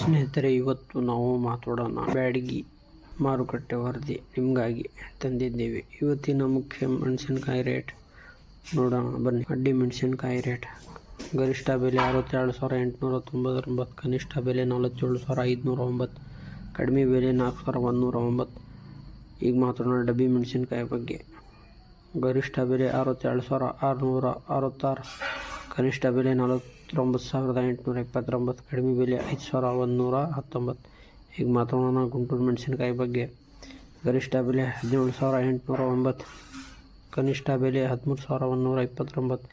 ಸ್ನೇಹಿತರೆ, ಇವತ್ತು ನಾವು ಮಾತಾಡೋಣ ಬ್ಯಾಡಗಿ ಮಾರುಕಟ್ಟೆ ವರದಿ ನಿಮಗಾಗಿ ತಂದಿದ್ದೇವೆ. ಇವತ್ತಿನ ಮುಖ್ಯ ಮೆಣಸಿನಕಾಯಿ ರೇಟ್ ನೋಡೋಣ ಬನ್ನಿ. ಅಡ್ಡಿ ಮೆಣಸಿನಕಾಯಿ ರೇಟ್ ಗರಿಷ್ಠ ಬೆಲೆ 67,899, ಕನಿಷ್ಠ ಬೆಲೆ 47,509, ಕಡಿಮೆ ಬೆಲೆ 4,109. ಈಗ ಮಾತಾಡೋಣ ಡಬ್ಬಿ ಮೆಣಸಿನಕಾಯಿ ಬಗ್ಗೆ. ಗರಿಷ್ಠ ಬೆಲೆ 67,666, ಕನಿಷ್ಠ ಬೆಲೆ 49,829, ಕಡಿಮೆ ಬೆಲೆ 5,119. ಈಗ ಮಾತಾಡೋಣ ಗುಂಟೂರು ಮೆಣಸಿನಕಾಯಿ ಬಗ್ಗೆ. ಗರಿಷ್ಠ ಬೆಲೆ 17,809, ಕನಿಷ್ಠ ಬೆಲೆ 13,129,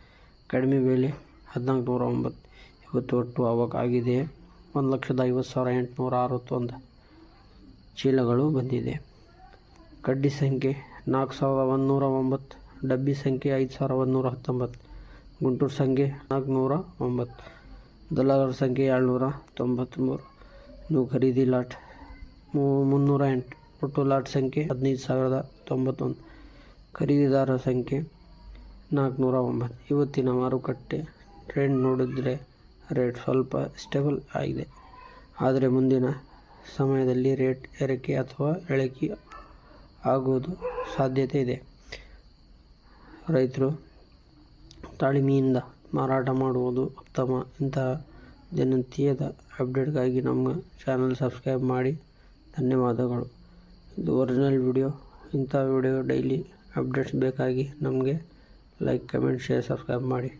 ಕಡಿಮೆ ಬೆಲೆ 1,409. ಇವತ್ತು ಒಟ್ಟು ಅವಕ್ ಆಗಿದೆ 1,50,861 ಚೀಲಗಳು ಬಂದಿದೆ. ಕಡ್ಡಿ ಸಂಖ್ಯೆ 4,109, ಡಬ್ಬಿ ಸಂಖ್ಯೆ 5,119, ಗುಂಟೂರು ಸಂಖ್ಯೆ 409, ದಲ್ಲಾಳರ ಸಂಖ್ಯೆ 793. ನೀವು ಖರೀದಿ ಲಾಟ್ 308, ಒಟ್ಟು ಲಾಟ್ ಸಂಖ್ಯೆ 15,091, ಖರೀದಿದಾರರ ಸಂಖ್ಯೆ 409. ಇವತ್ತಿನ ಮಾರುಕಟ್ಟೆ ಟ್ರೆಂಡ್ ನೋಡಿದರೆ ರೇಟ್ ಸ್ವಲ್ಪ ಸ್ಟೇಬಲ್ ಆಗಿದೆ, ಆದರೆ ಮುಂದಿನ ಸಮಯದಲ್ಲಿ ರೇಟ್ ಏರಿಕೆ ಅಥವಾ ಇಳಿಕೆ ಆಗುವುದು ಸಾಧ್ಯತೆ ಇದೆ. ರೈತರು ತಾಳ್ಮೆಯಿಂದ ಮಾರಾಟ ಮಾಡುವುದು ಉತ್ತಮ. ಇಂತಹ ದಿನನಿತ್ಯದ ಅಪ್ಡೇಟ್ಗಾಗಿ ನಮ್ಮ ಚಾನಲ್ ಸಬ್ಸ್ಕ್ರೈಬ್ ಮಾಡಿ. ಧನ್ಯವಾದಗಳು. ಇದು ಒರಿಜಿನಲ್ ವಿಡಿಯೋ. ಇಂಥ ವಿಡಿಯೋ ಡೈಲಿ ಅಪ್ಡೇಟ್ಸ್ ಬೇಕಾಗಿ ನಮಗೆ ಲೈಕ್, ಕಮೆಂಟ್, ಶೇರ್, ಸಬ್ಸ್ಕ್ರೈಬ್ ಮಾಡಿ.